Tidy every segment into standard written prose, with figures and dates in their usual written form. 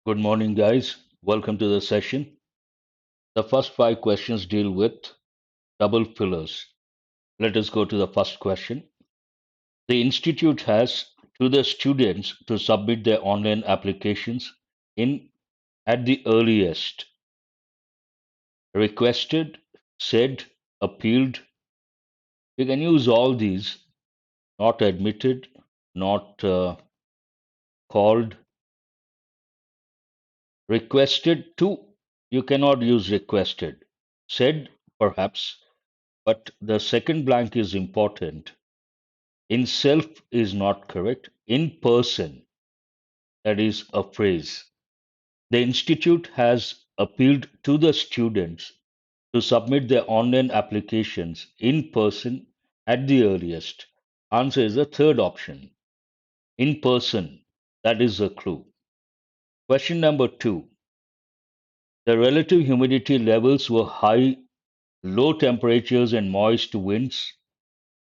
Good morning, guys. Welcome to the session. The first five questions deal with double fillers. Let us go to the first question. The Institute has to the students to submit their online applications in at the earliest requested, said, appealed. You can use all these, not admitted, not called, requested to. You cannot use requested. Said, perhaps, but the second blank is important. In self is not correct. In person, that is a phrase. The institute has appealed to the students to submit their online applications in person at the earliest. Answer is the third option. In person, that is a clue. Question number two. The relative humidity levels were high, low temperatures and moist winds.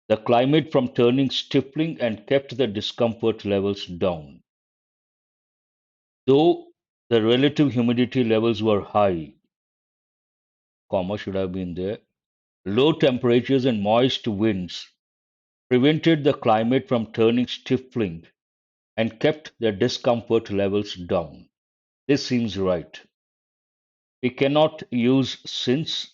The climate from turning stifling and kept the discomfort levels down. Though the relative humidity levels were high, comma should have been there, low temperatures and moist winds prevented the climate from turning stifling and kept the discomfort levels down. This seems right. We cannot use since,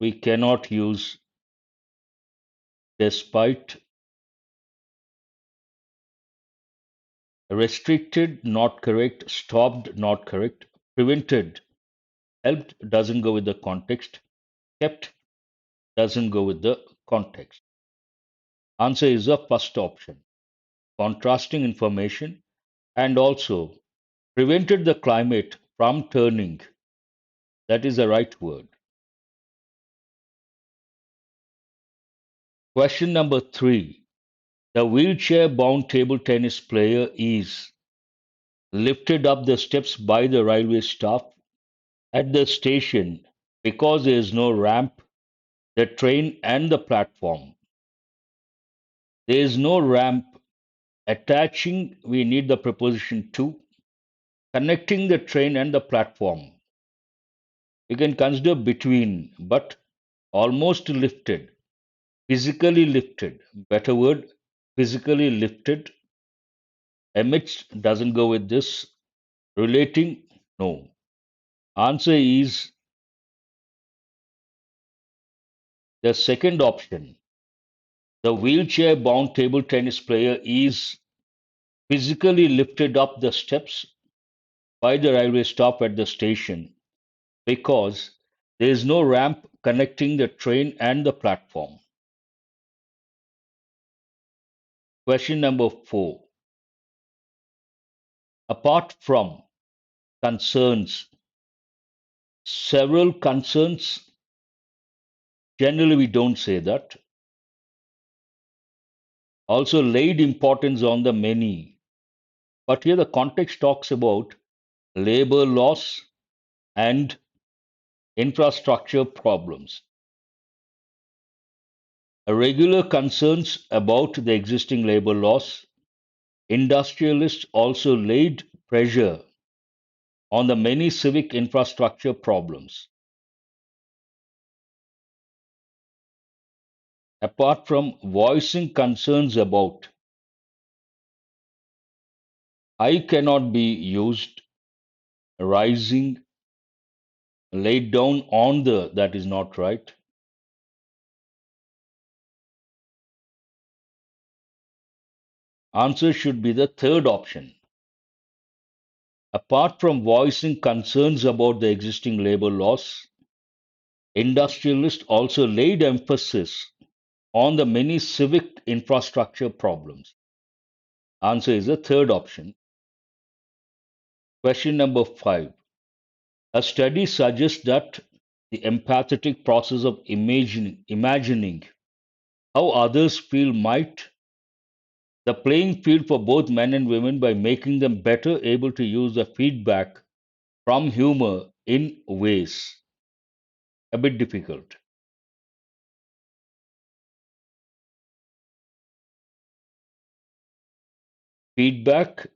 we cannot use despite, restricted, not correct, stopped, not correct, prevented, helped doesn't go with the context, kept doesn't go with the context. Answer is the first option. Contrasting information and also prevented the climate from turning. That is the right word. Question number three. The wheelchair bound table tennis player is lifted up the steps by the railway staff at the station because there is no ramp, the train, and the platform. There is no ramp attaching, we need the preposition to, connecting the train and the platform. You can consider between, but almost lifted, physically lifted. Better word, physically lifted. Amidst doesn't go with this. Relating, no. Answer is the second option. The wheelchair bound table tennis player is physically lifted up the steps by the railway stop at the station because there is no ramp connecting the train and the platform. Question number four. Apart from concerns, several concerns, generally we don't say that, also laid importance on the many. But here the context talks about labor loss and infrastructure problems. Regular concerns about the existing labor loss. Industrialists also laid pressure on the many civic infrastructure problems. Apart from voicing concerns about, I cannot be used, rising, laid down on the, that is not right. Answer should be the third option. Apart from voicing concerns about the existing labor laws, industrialists also laid emphasis on the many civic infrastructure problems. Answer is the third option. Question number five. A study suggests that the empathetic process of imagining how others feel might the playing field for both men and women by making them better able to use the feedback from humor in ways a bit difficult. Feedback,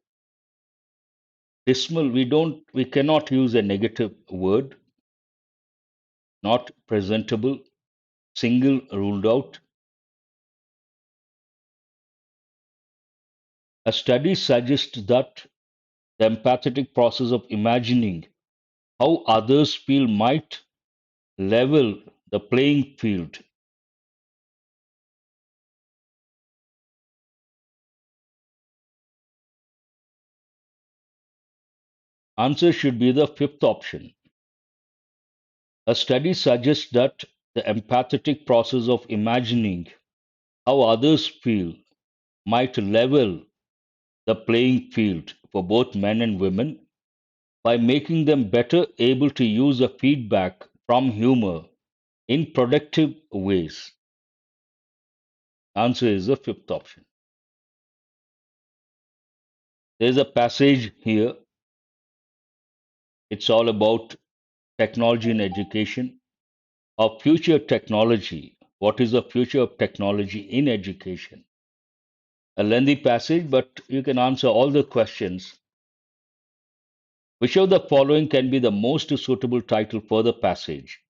dismal, we cannot use a negative word, not presentable, single ruled out. A study suggests that the empathetic process of imagining how others feel might level the playing field. Answer should be the fifth option. A study suggests that the empathetic process of imagining how others feel might level the playing field for both men and women by making them better able to use the feedback from humor in productive ways. Answer is the fifth option. There's a passage here. It's all about technology and education. Of future technology. What is the future of technology in education? A lengthy passage, but you can answer all the questions. Which of the following can be the most suitable title for the passage?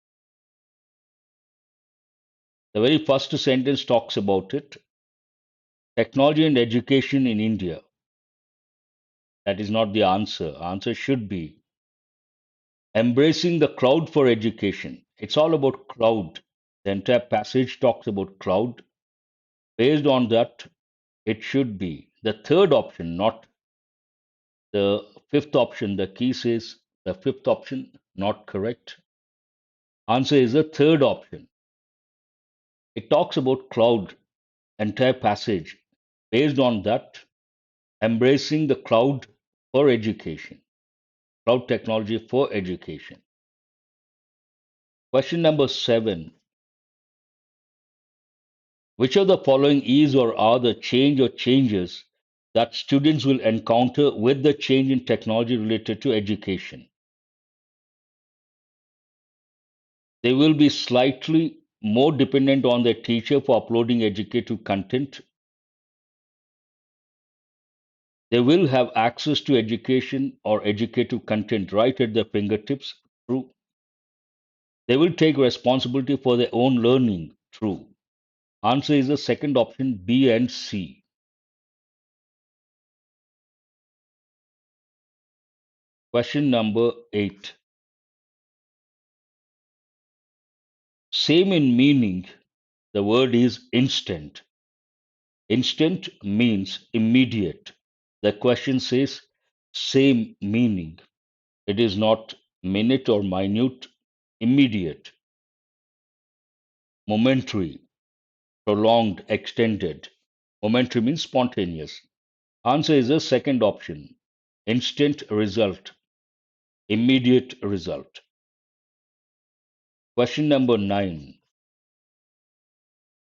The very first sentence talks about it. Technology and education in India. That is not the answer. Answer should be embracing the cloud for education. It's all about cloud. The entire passage talks about cloud. Based on that, it should be the third option, not the fifth option. The key says the fifth option, not correct. Answer is the third option. It talks about cloud, entire passage. Based on that, embracing the cloud for education, cloud technology for education. Question number 7. Which of the following is or are the change or changes that students will encounter with the change in technology related to education? They will be slightly more dependent on their teacher for uploading educative content. They will have access to education or educative content right at their fingertips. True. They will take responsibility for their own learning. True. Answer is the second option, B and C. Question number 8. Same in meaning, the word is instant. Instant means immediate. The question says same meaning. It is not minute or minute, immediate, momentary, prolonged, extended. Momentary means spontaneous. Answer is the second option. Instant result, immediate result. Question number 9.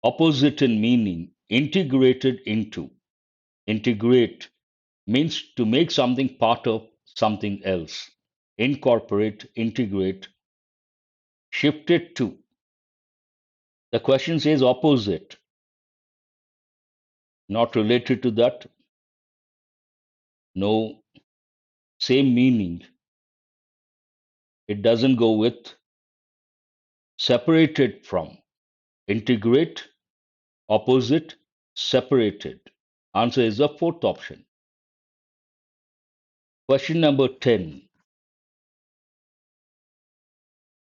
Opposite in meaning, integrated into. Integrate means to make something part of something else. Incorporate, integrate, shifted to. The question says opposite, not related to that. No, same meaning. It doesn't go with separated from. Integrate, opposite, separated. Answer is the fourth option. Question number 10.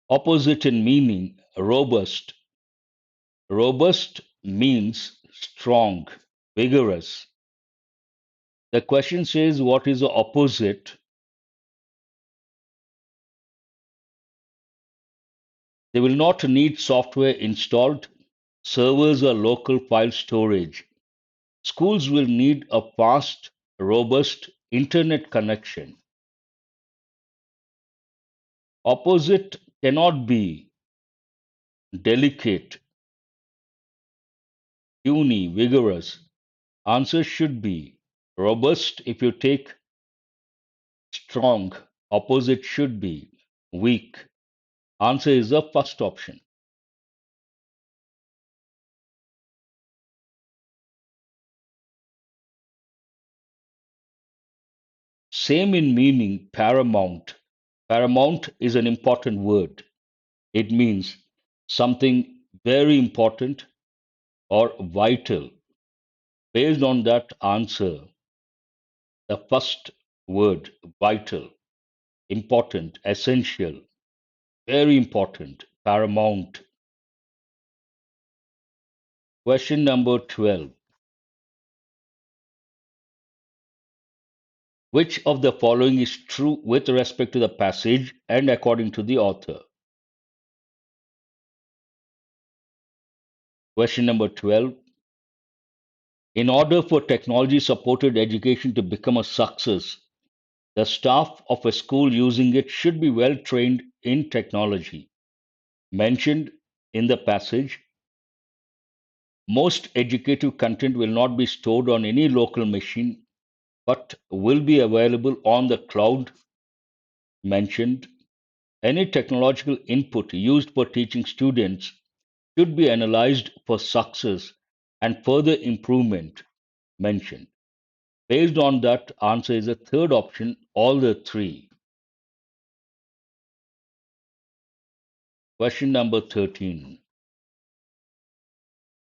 Opposite in meaning, robust. Robust means strong, vigorous. The question says what is the opposite? They will not need software installed, servers or local file storage. Schools will need a fast, robust internet connection. Opposite cannot be delicate, puny, vigorous. Answer should be robust. If you take strong, opposite should be weak. Answer is the first option. Same in meaning, paramount. Paramount is an important word. It means something very important or vital. Based on that answer, the first word, vital, important, essential, very important, paramount. Question number 12. Which of the following is true with respect to the passage and according to the author? Question number 12. In order for technology supported education to become a success, the staff of a school using it should be well trained in technology. Mentioned in the passage, most educative content will not be stored on any local machine but will be available on the cloud. Mentioned, any technological input used for teaching students should be analyzed for success and further improvement. Mentioned. Based on that, answer is the third option, all the three. Question number 13.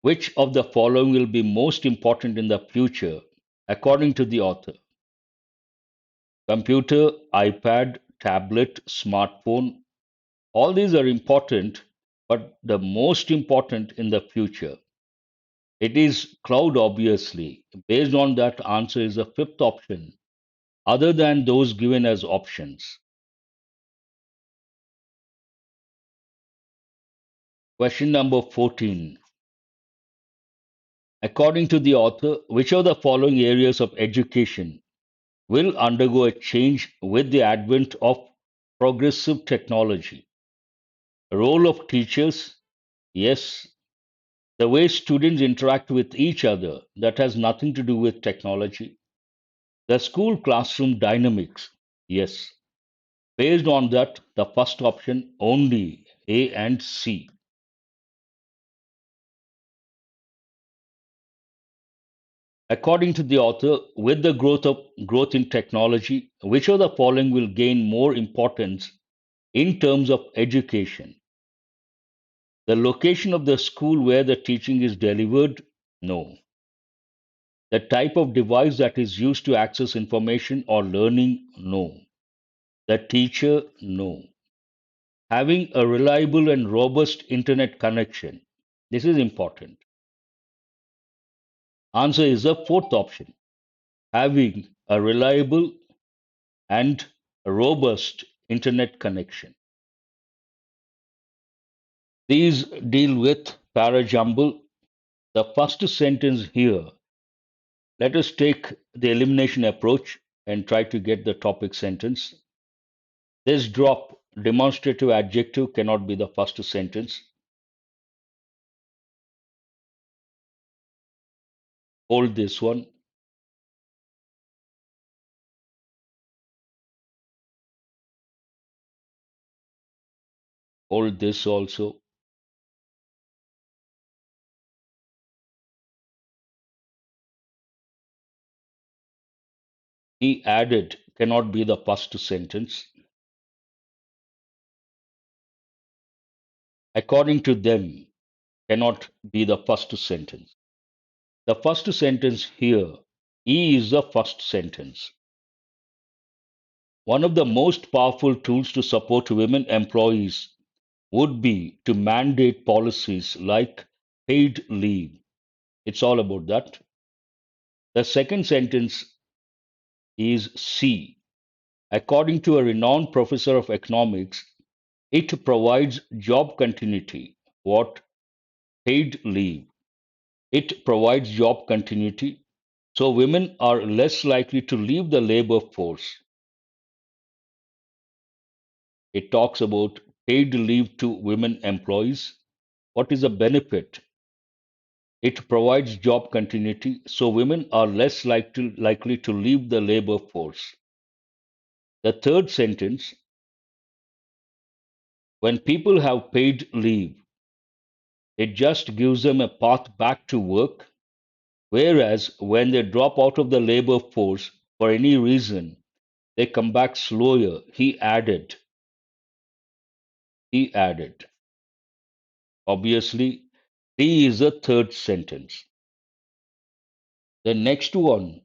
Which of the following will be most important in the future according to the author? Computer, iPad, tablet, smartphone, all these are important, but the most important in the future. It is cloud, obviously. Based on that, answer is the fifth option, other than those given as options. Question number 14. According to the author, which of the following areas of education will undergo a change with the advent of progressive technology? Role of teachers? Yes. The way students interact with each other, that has nothing to do with technology. The school classroom dynamics? Yes. Based on that, the first option only, A and C. According to the author, with the growth in technology, which of the following will gain more importance in terms of education? The location of the school where the teaching is delivered? No. The type of device that is used to access information or learning? No. The teacher? No. Having a reliable and robust internet connection? This is important. Answer is the fourth option. Having a reliable and a robust internet connection. These deal with parajumble. The first sentence here, let us take the elimination approach and try to get the topic sentence. This drop, demonstrative adjective, cannot be the first sentence. Hold this one. Hold this also. He added cannot be the first sentence. According to them, cannot be the first sentence. The first sentence here, E is the first sentence. One of the most powerful tools to support women employees would be to mandate policies like paid leave. It's all about that. The second sentence is C. According to a renowned professor of economics, it provides job continuity. What? Paid leave. It provides job continuity, so women are less likely to leave the labor force. It talks about paid leave to women employees. What is the benefit? It provides job continuity, so women are less likely to leave the labor force. The third sentence, when people have paid leave, it just gives them a path back to work, whereas when they drop out of the labor force for any reason, They come back slower. He added. Obviously, D is the third sentence. The next one,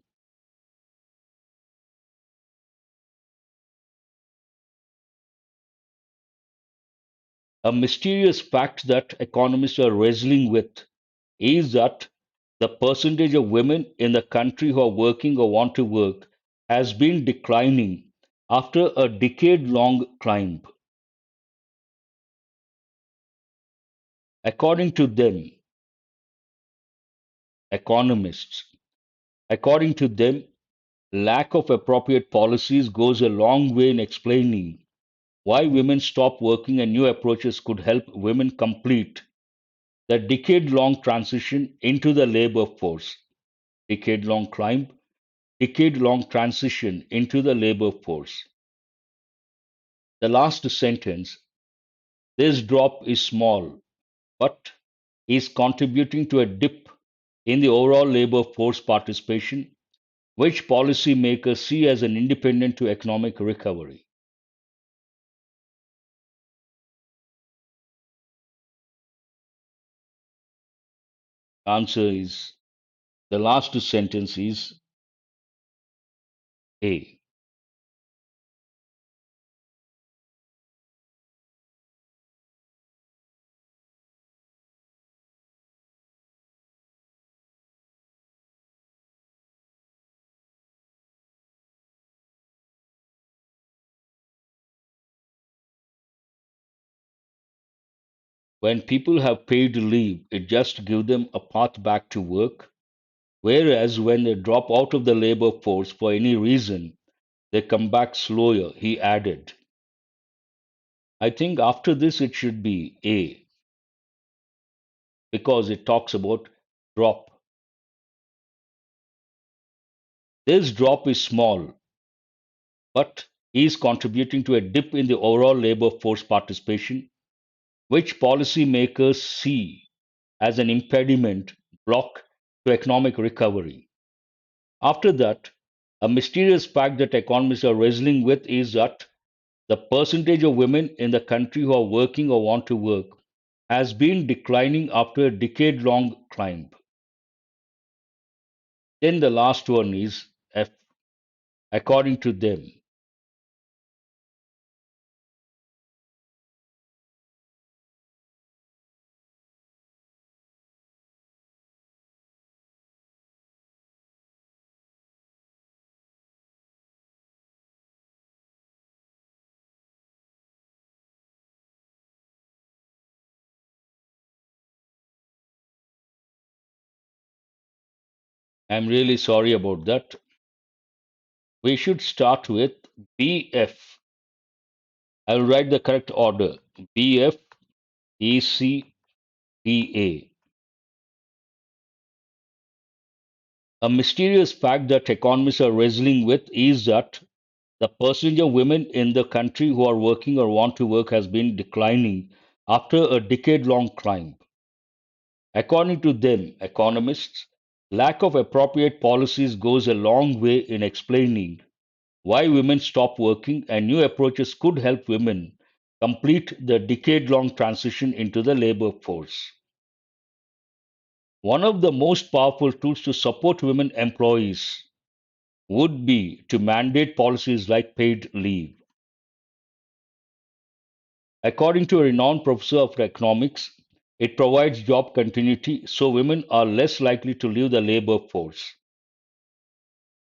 a mysterious fact that economists are wrestling with is that the percentage of women in the country who are working or want to work has been declining after a decade long climb. According to them, economists, according to them, lack of appropriate policies goes a long way in explaining why women stop working and new approaches could help women complete the decade long transition into the labor force. Decade long climb, decade long transition into the labor force. The last sentence, this drop is small, but is contributing to a dip in the overall labor force participation, which policymakers see as an independent to economic recovery. Answer is the last sentence is A. When people have paid leave, it just gives them a path back to work, whereas when they drop out of the labor force for any reason, they come back slower, he added. I think after this it should be A because it talks about drop. This drop is small, but is contributing to a dip in the overall labor force participation, which policymakers see as an impediment block to economic recovery. After that, a mysterious fact that economists are wrestling with is that the percentage of women in the country who are working or want to work has been declining after a decade long climb. Then the last one is F, according to them. I'm really sorry about that. We should start with BF. I'll write the correct order. BF, EC, DA. A mysterious fact that economists are wrestling with is that the percentage of women in the country who are working or want to work has been declining after a decade long climb. According to them, economists, lack of appropriate policies goes a long way in explaining why women stop working and new approaches could help women complete the decade long transition into the labor force. One of the most powerful tools to support women employees would be to mandate policies like paid leave. According to a renowned professor of economics, it provides job continuity so women are less likely to leave the labor force.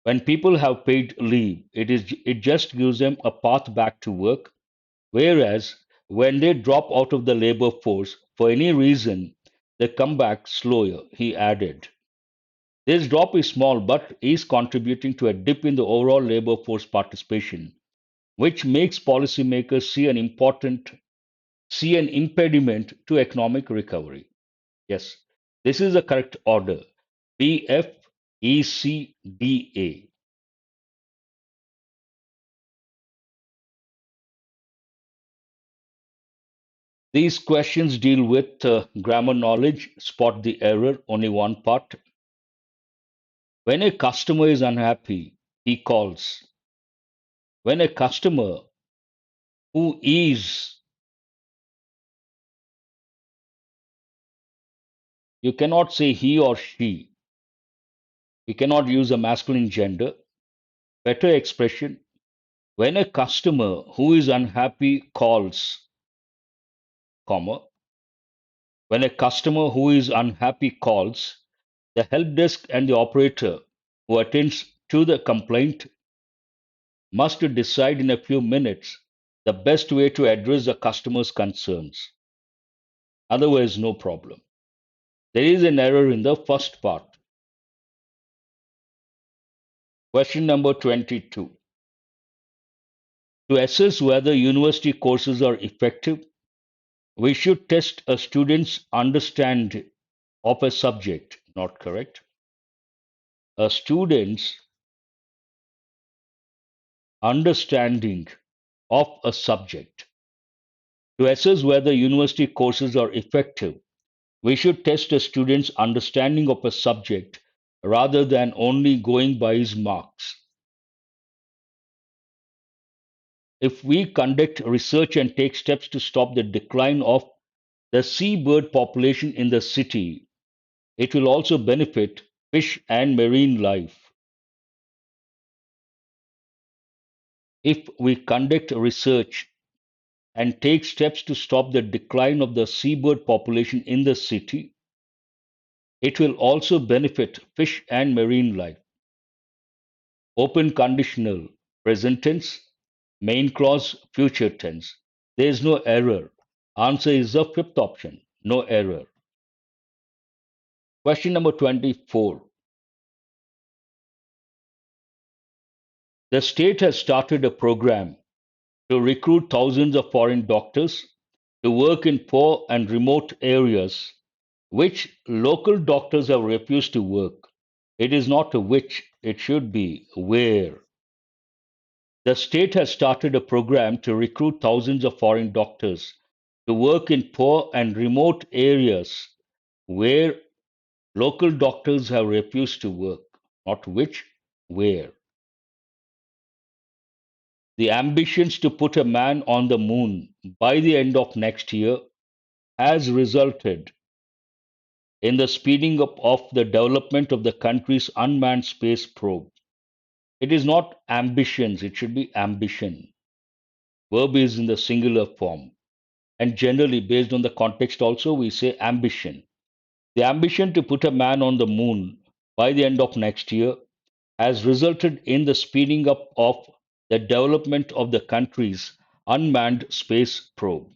When people have paid leave, it just gives them a path back to work, whereas when they drop out of the labor force for any reason, they come back slower, he added. This drop is small but is contributing to a dip in the overall labor force participation, which makes policymakers see an impediment to economic recovery. Yes, this is the correct order. BFECDA. These questions deal with grammar knowledge, spot the error, only one part. When a customer is unhappy, he calls. When a customer who is, you cannot say he or she, we cannot use a masculine gender. Better expression, when a customer who is unhappy calls, comma, when a customer who is unhappy calls, the help desk and the operator who attends to the complaint must decide in a few minutes the best way to address the customer's concerns. Otherwise, no problem. There is an error in the first part. Question number 22. To assess whether university courses are effective, we should test a student's understanding of a subject. Not correct. A student's understanding of a subject. To assess whether university courses are effective, we should test a student's understanding of a subject rather than only going by his marks. If we conduct research and take steps to stop the decline of the seabird population in the city, it will also benefit fish and marine life. If we conduct research and take steps to stop the decline of the seabird population in the city, it will also benefit fish and marine life. Open conditional, present tense, main clause, future tense. There is no error. Answer is the fifth option, no error. Question number 24. The state has started a program to recruit thousands of foreign doctors to work in poor and remote areas which local doctors have refused to work. It is not a which, it should be where. The state has started a program to recruit thousands of foreign doctors to work in poor and remote areas where local doctors have refused to work. Not which, where. The ambitions to put a man on the moon by the end of next year has resulted in the speeding up of the development of the country's unmanned space probe. It is not ambitions, it should be ambition. Verb is in the singular form. And generally, based on the context, also, we say ambition. The ambition to put a man on the moon by the end of next year has resulted in the speeding up of the development of the country's unmanned space probe.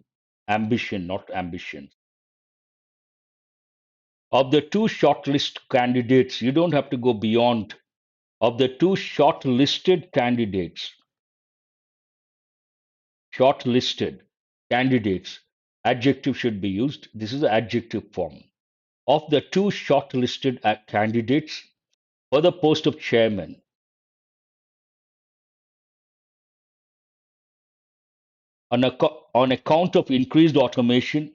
Ambition, not ambition. Of the two shortlist candidates, you don't have to go beyond. Of the two shortlisted candidates, adjective should be used. This is the adjective form. Of the two shortlisted candidates for the post of chairman, on account of increased automation,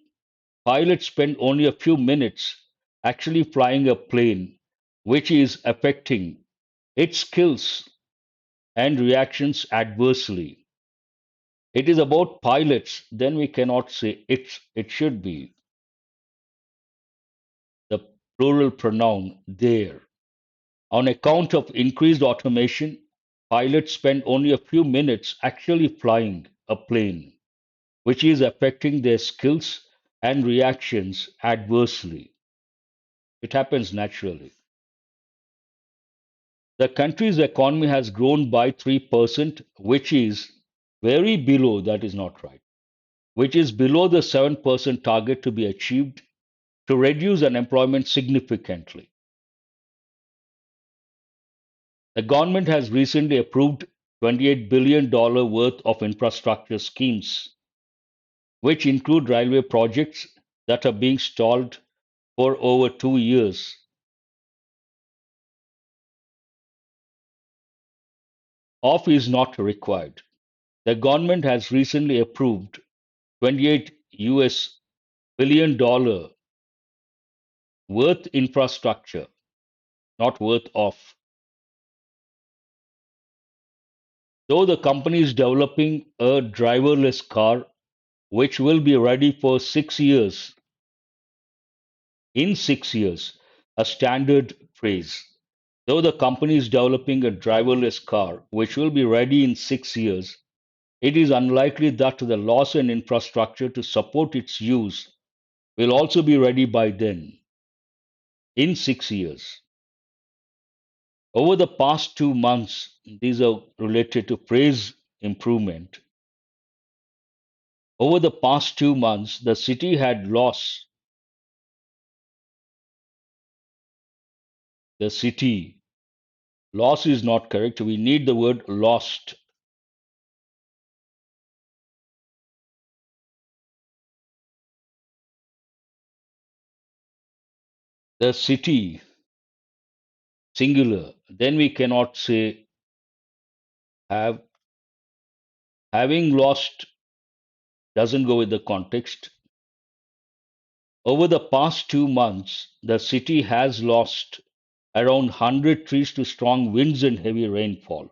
pilots spend only a few minutes actually flying a plane, which is affecting its skills and reactions adversely. It is about pilots, then we cannot say it should be the plural pronoun there. On account of increased automation, pilots spend only a few minutes actually flying a plane, which is affecting their skills and reactions adversely. It happens naturally. The country's economy has grown by 3%, which is very below, that is not right, which is below the 7% target to be achieved to reduce unemployment significantly. The government has recently approved $28 billion worth of infrastructure schemes, which include railway projects that are being stalled for over 2 years. Off is not required. The government has recently approved 28 US billion worth infrastructure, not worth of. Though the company is developing a driverless car which will be ready for 6 years, in 6 years, a standard phrase. Though the company is developing a driverless car which will be ready in 6 years, it is unlikely that the laws and infrastructure to support its use will also be ready by then, in 6 years. Over the past 2 months, these are related to phrase improvement. Over the past 2 months, the city had lost. The city. Loss is not correct. We need the word lost. The city, singular. Then we cannot say have. Having lost doesn't go with the context. Over the past 2 months, the city has lost around 100 trees to strong winds and heavy rainfall.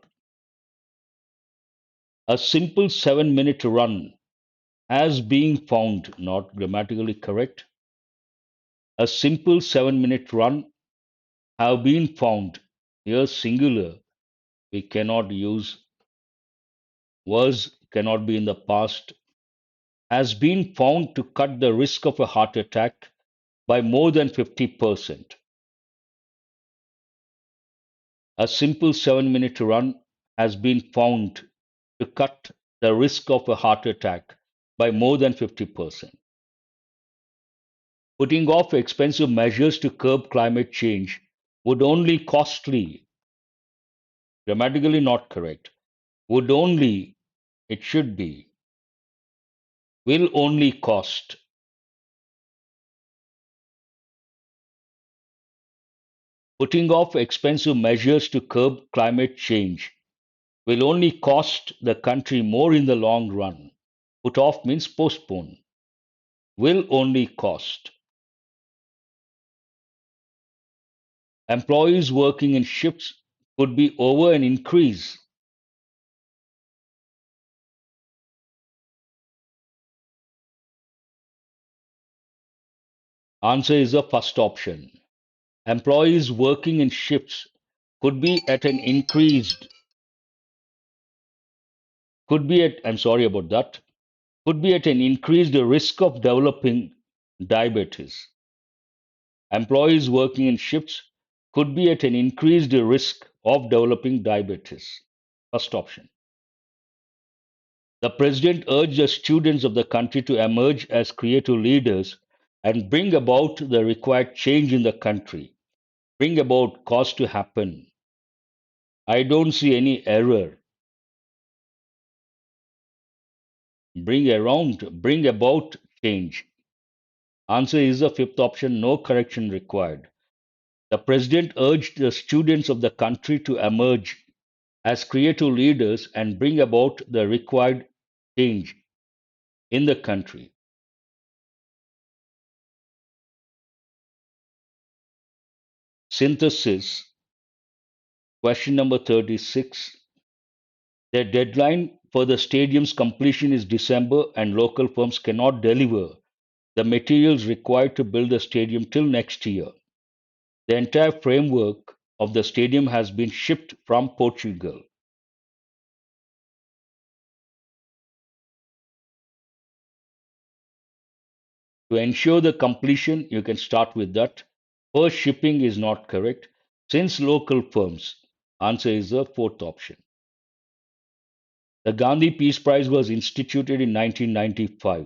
A simple 7-minute run has been found not grammatically correct. A simple 7-minute run have been found. Here, singular, we cannot use was, cannot be in the past, has been found to cut the risk of a heart attack by more than 50%. A simple 7-minute run has been found to cut the risk of a heart attack by more than 50%. Putting off expensive measures to curb climate change would only costly, grammatically not correct, would only, it should be, will only cost. Putting off expensive measures to curb climate change will only cost the country more in the long run. Put off means postpone. Will only cost. Employees working in shifts could be over an increase. Answer is the first option. Employees working in shifts could be at an increased, could be at, I'm sorry about that, could be at an increased risk of developing diabetes. Employees working in shifts could be at an increased risk of developing diabetes. First option. The president urged the students of the country to emerge as creative leaders and bring about the required change in the country. Bring about cause to happen. I don't see any error. Bring around, bring about change. Answer is the fifth option, no correction required. The president urged the students of the country to emerge as creative leaders and bring about the required change in the country. Synthesis, question number 36. The deadline for the stadium's completion is December, and local firms cannot deliver the materials required to build the stadium till next year. The entire framework of the stadium has been shipped from Portugal. To ensure the completion, you can start with that. First, shipping is not correct. Since local firms, answer is the fourth option. The Gandhi Peace Prize was instituted in 1995.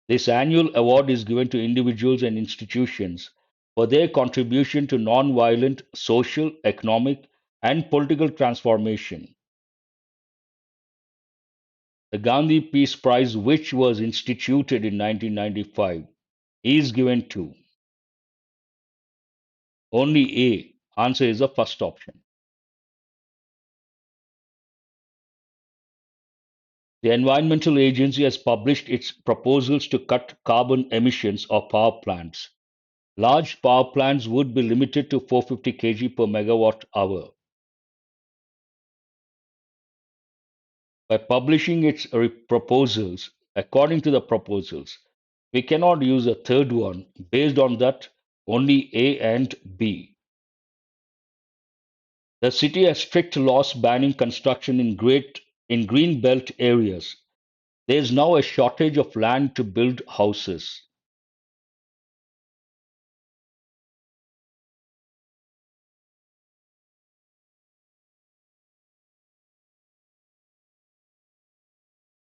This annual award is given to individuals and institutions for their contribution to non-violent social, economic, and political transformation. The Gandhi Peace Prize, which was instituted in 1995, is given to only A. Answer is the first option. The Environmental Agency has published its proposals to cut carbon emissions of power plants. Large power plants would be limited to 450 kg per megawatt hour. By publishing its proposals, according to the proposals, we cannot use a third one. Based on that, only A and B. The city has strict laws banning construction in green belt areas. There is now a shortage of land to build houses.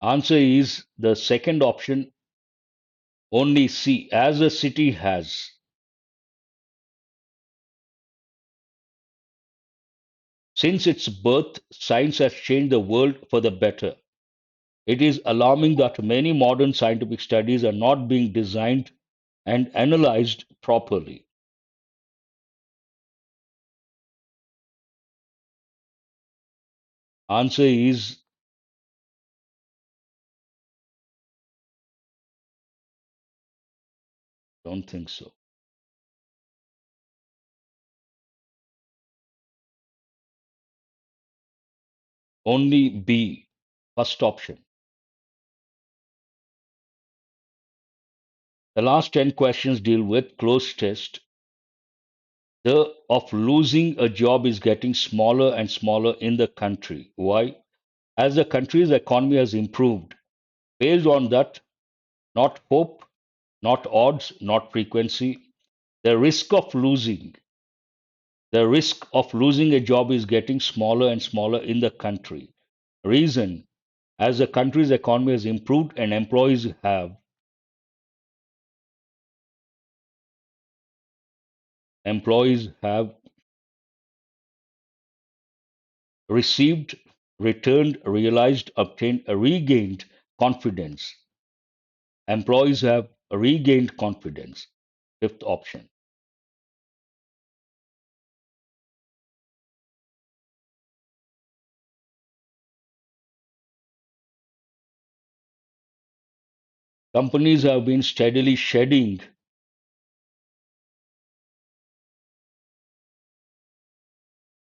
Answer is the second option, only C, as the city has. Since its birth, science has changed the world for the better. It is alarming that many modern scientific studies are not being designed and analyzed properly. Answer is don't think so. Only B, first option. The last 10 questions deal with close test. The of losing a job is getting smaller and smaller in the country. Why? As the country's economy has improved. Based on that, not hope, not odds, not frequency, the risk of losing the risk of losing a job is getting smaller and smaller in the country. Reason, as the country's economy has improved and employees have received, returned, realized, obtained, regained confidence. Employees have regained confidence. Fifth option. Companies have been steadily shedding.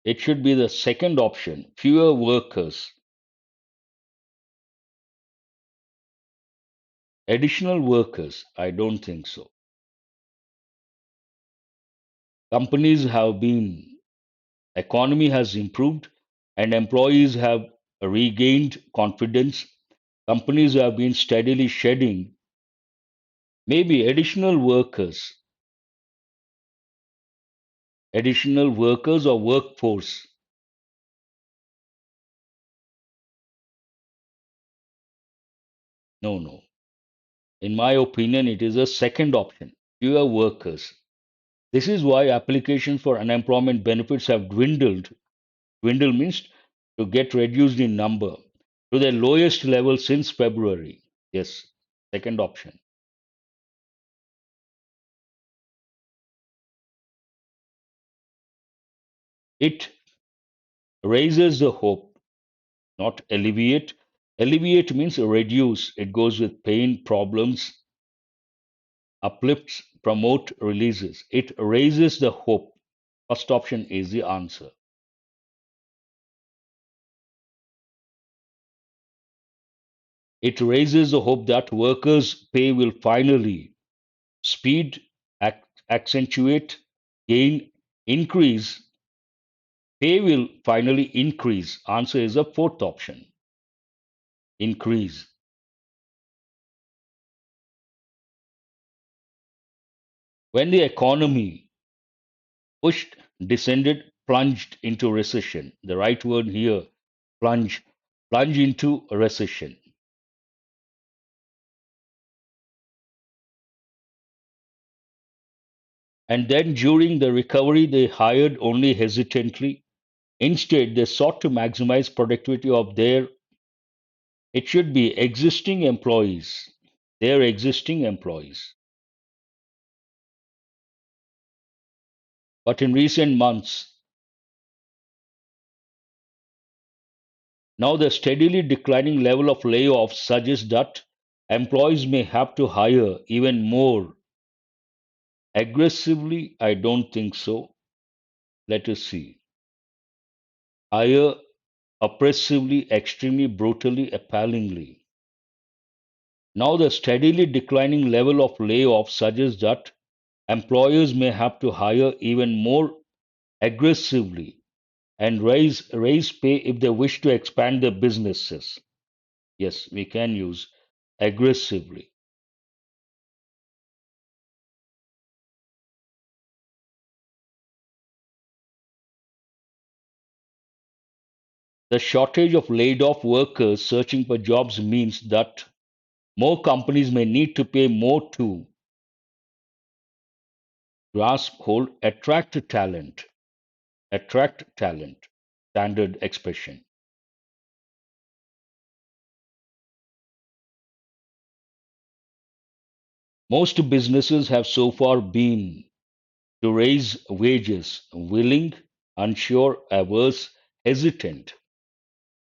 It should be the second option. Fewer workers. Additional workers. I don't think so. Companies have been, economy has improved, and employees have regained confidence. Companies have been steadily shedding. Maybe additional workers or workforce. No, no. In my opinion, it is a second option. Fewer workers. This is why applications for unemployment benefits have dwindled. Dwindle means to get reduced in number to the lowest level since February. Yes, second option. It raises the hope, not alleviate. Alleviate means reduce. It goes with pain, problems, uplifts, promote, releases. It raises the hope. First option is the answer. It raises the hope that workers' pay will finally speed, accentuate, gain, increase. Pay will finally increase. Answer is the fourth option. Increase. When the economy pushed, descended, plunged into recession. The right word here, plunge, plunge into a recession. And then during the recovery, they hired only hesitantly. Instead, they sought to maximize productivity of it should be existing employees, their existing employees. But in recent months, now the steadily declining level of layoffs suggests that employees may have to hire even more aggressively. I don't think so. Let us see. Hire oppressively, extremely, brutally, appallingly. Now, the steadily declining level of layoffs suggests that employers may have to hire even more aggressively and raise pay if they wish to expand their businesses. Yes, we can use aggressively. The shortage of laid off workers searching for jobs means that more companies may need to pay more to grasp hold, attract talent, standard expression. Most businesses have so far been to raise wages, willing, unsure, averse, hesitant.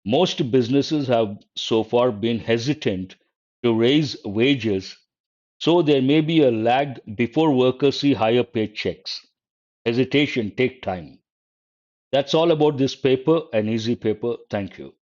Most businesses have so far been hesitant to raise wages, so there may be a lag before workers see higher paychecks. Hesitation take time. That's all about this paper, an easy paper. Thank you.